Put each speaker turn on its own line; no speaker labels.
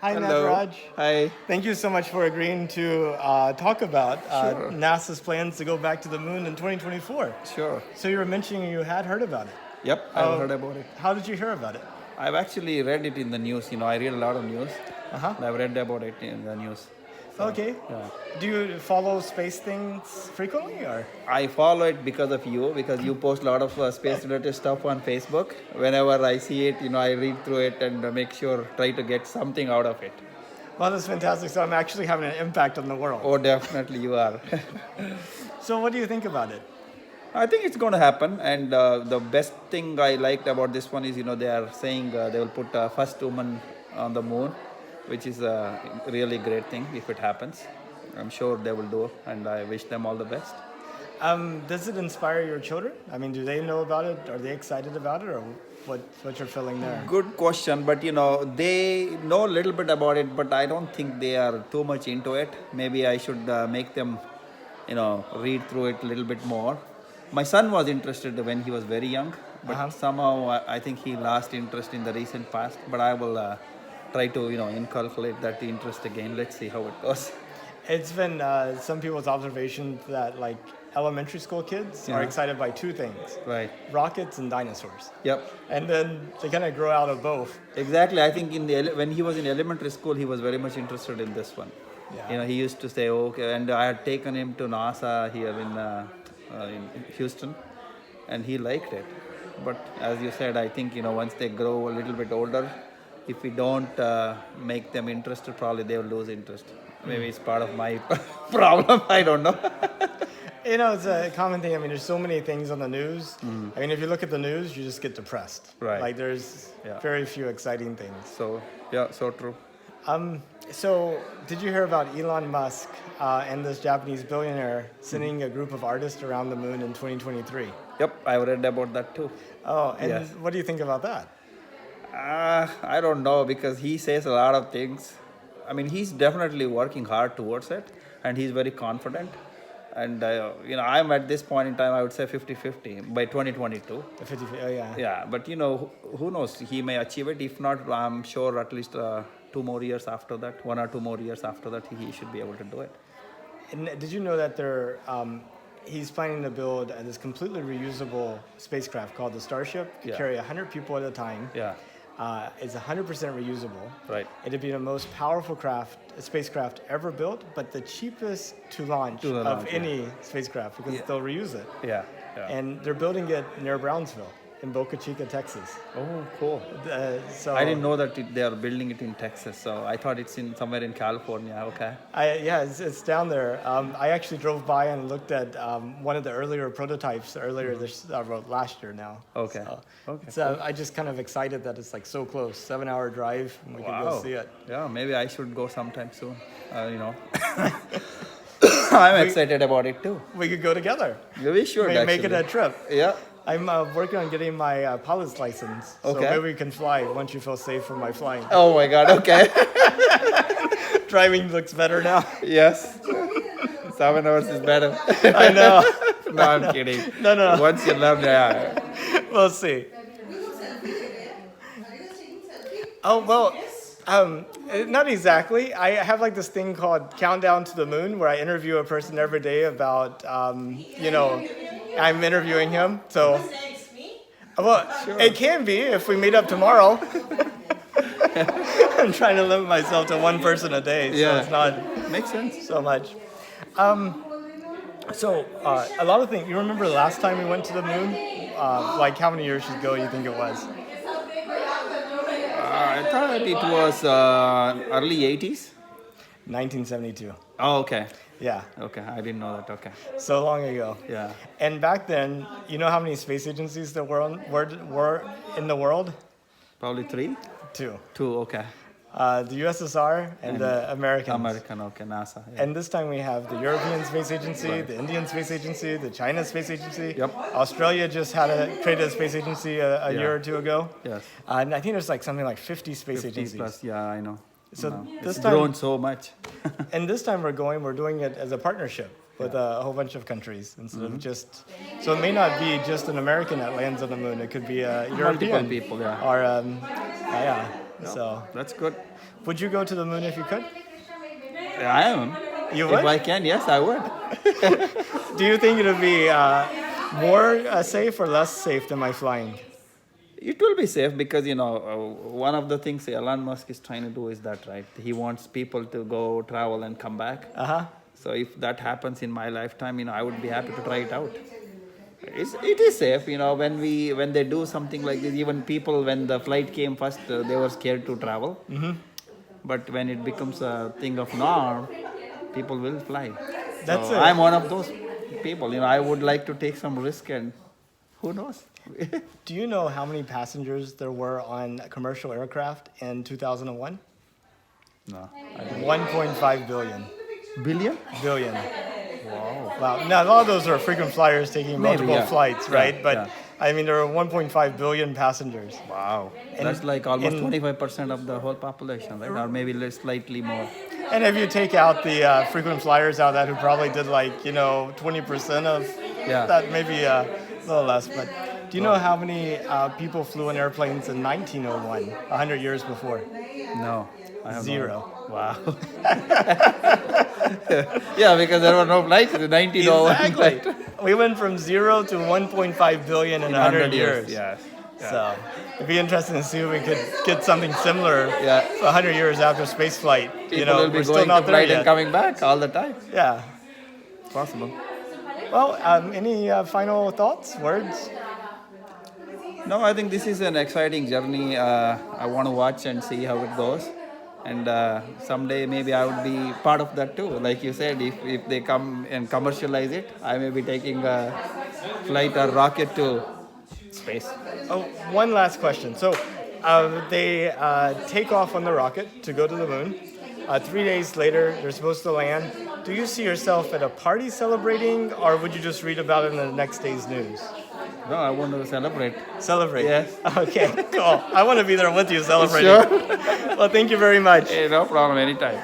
Hi,
Hello.
Nataraj.
Hi.
Thank you so much for agreeing to talk about
Sure.
NASA's plans to go back to the moon in 2024.
Sure.
So you were mentioning you had heard about it.
Yep, I've
Uh,
heard about it.
how did you hear about it?
I've actually read it in the news. I read a lot of news.
Uh huh.
I've read about it in the news. So,
Okay.
yeah.
Do you follow space things frequently, or?
I follow it because you post a lot of space related stuff on Facebook. Whenever I see it, I read through it and make sure, try to get something out of it.
Well, that's fantastic. So I'm actually having an impact on the world.
Oh, definitely you are.
So what do you think about it?
I think it's going to happen, and the best thing I liked about this one is, they are saying they will put first woman on the moon, which is a really great thing if it happens. I'm sure they will do, and I wish them all the best.
Does it inspire your children? I mean, do they know about it? Are they excited about it, or what's your feeling there?
Good question, but they know a little bit about it, but I don't think they are too much into it. Maybe I should make them, read through it a little bit more. My son was interested when he was very young, but
Uh-huh.
somehow I think he lost interest in the recent past. But I will try to, inculcate that interest again. Let's see how it goes.
It's been some people's observation that like elementary school kids are
Yeah.
excited by two things:
Right.
rockets and dinosaurs.
Yep.
And then they kind of grow out of both.
Exactly. I think when he was in elementary school, he was very much interested in this one.
Yeah.
He used to say, okay, and I had taken him to NASA here in Houston, and he liked it. But as you said, I think once they grow a little bit older, if we don't make them interested, probably they will lose interest. Maybe it's part of my problem. I don't know.
It's a common thing. I mean, there's so many things on the news. I mean, if you look at the news, you just get depressed.
Right.
Like there's
Yeah.
very few exciting things.
So yeah, so true.
So did you hear about Elon Musk and this Japanese billionaire sending a group of artists around the moon in 2023?
Yep, I read about that too.
Oh, and
Yes.
what do you think about that?
I don't know because he says a lot of things. I mean, he's definitely working hard towards it, and he's very confident. And I'm at this point in time, I would say 50-50 by 2022.
The 50, oh yeah.
Yeah, but who knows? He may achieve it. If not, I'm sure at least 2 more years after that, 1 or 2 more years after that, he should be able to do it.
And did you know that he's planning to build this completely reusable spacecraft called the Starship? Could
Yeah.
carry 100 people at a time.
Yeah,
It's 100% reusable.
right.
It'd be the most powerful spacecraft ever built, but the cheapest to launch
To
of
launch, yeah.
any spacecraft because
Yeah.
they'll reuse it.
Yeah, yeah.
And they're building it near Brownsville in Boca Chica, Texas.
Oh, cool.
So
I didn't know that they are building it in Texas, so I thought it's in somewhere in California. Okay.
It's down there. I actually drove by and looked at one of the earlier prototypes last year now.
Okay.
So,
Okay,
So I just kind of excited that it's like so close, 7-hour drive, and we could go see it.
Yeah, maybe I should go sometime soon. I'm excited about it too.
We could go together.
We should
Make it
actually.
a trip.
Yeah.
I'm working on getting my pilot's license. So
Okay.
maybe we can fly once you feel safe from my flying.
Oh my God. Okay.
Driving looks better now.
Yes. 7 hours is better.
I know.
No, I'm kidding.
No.
Once you learn, yeah.
We'll see. Oh, well, not exactly. I have like this thing called Countdown to the Moon where I interview a person every day about, I'm interviewing him. So, well, it can be if we meet up tomorrow. I'm trying to limit myself to one person a day, so
Yeah.
it's not
Makes sense.
so much. A lot of things. You remember the last time we went to the moon? Like how many years ago you think it was?
I thought it was early 80s.
1972.
Oh, okay.
Yeah,
Okay, I didn't know that. Okay.
so long ago.
Yeah.
And back then, you know how many space agencies there were in the world?
Probably 3?
Two.
2, okay.
The USSR and the Americans.
American, okay, NASA. Yeah.
And this time we have the European Space Agency, the Indian Space Agency, the China Space Agency.
Yep.
Australia just created a space agency a
Yeah.
year or two ago.
Yes.
And I think there's like something like 50 space
50
agencies.
plus, yeah, I know.
So
No,
this
it's
time-
grown so much.
And this time we're doing it as a partnership with a whole bunch of countries instead of just. So it may not be just an American that lands on the moon. It could be a European.
Multiple people, yeah.
Or yeah. So,
That's good.
would you go to the moon if you could?
I am.
You
If
would?
I can, yes, I would.
Do you think it would be more safe or less safe than my flying?
It will be safe because one of the things Elon Musk is trying to do is that, right? He wants people to go travel and come back.
Uh huh.
So if that happens in my lifetime, I would be happy to try it out. It is safe, when they do something like this. Even people, when the flight came first, they were scared to travel. Mm-hmm. But when it becomes a thing of norm, people will fly.
That's
So
it.
I'm one of those people. I would like to take some risk, and who knows?
Do you know how many passengers there were on commercial aircraft in 2001?
No.
1.5 billion.
Billion?
Billion.
Wow.
Wow. Now, a lot of those are frequent flyers taking
Maybe,
multiple
yeah.
flights,
Yeah,
right? But
yeah.
I mean, there are 1.5 billion passengers.
Wow.
And
That's like almost
in-
25% of the whole population, right? Or maybe slightly more.
And if you take out the frequent flyers out of that, who probably did 20% of
Yeah.
that, maybe a little less. But do you know how many people flew in airplanes in 1901, 100 years before?
No. I have no-
Zero.
Wow. Yeah, because there were no flights in 1901.
Exactly. We went from 0 to 1.5 billion in 100 years.
Yes. Yeah.
So it'd be interesting to see if we could get something similar.
Yeah.
100 years after space flight.
People will be
we're still
going
not
to
there
flight and
yet.
coming back all the time.
Yeah.
Possible.
Well, any final thoughts, words?
No, I think this is an exciting journey. I want to watch and see how it goes. And someday maybe I would be part of that too. Like you said, if they come and commercialize it, I may be taking a flight or rocket to space.
Oh, one last question. So they take off on the rocket to go to the moon. 3 days later, they're supposed to land. Do you see yourself at a party celebrating, or would you just read about it in the next day's news?
No, I want to celebrate.
Celebrate.
Yes.
Okay, cool. I want to be there with you celebrating.
Sure.
Well, thank you very much.
Hey, no problem, anytime.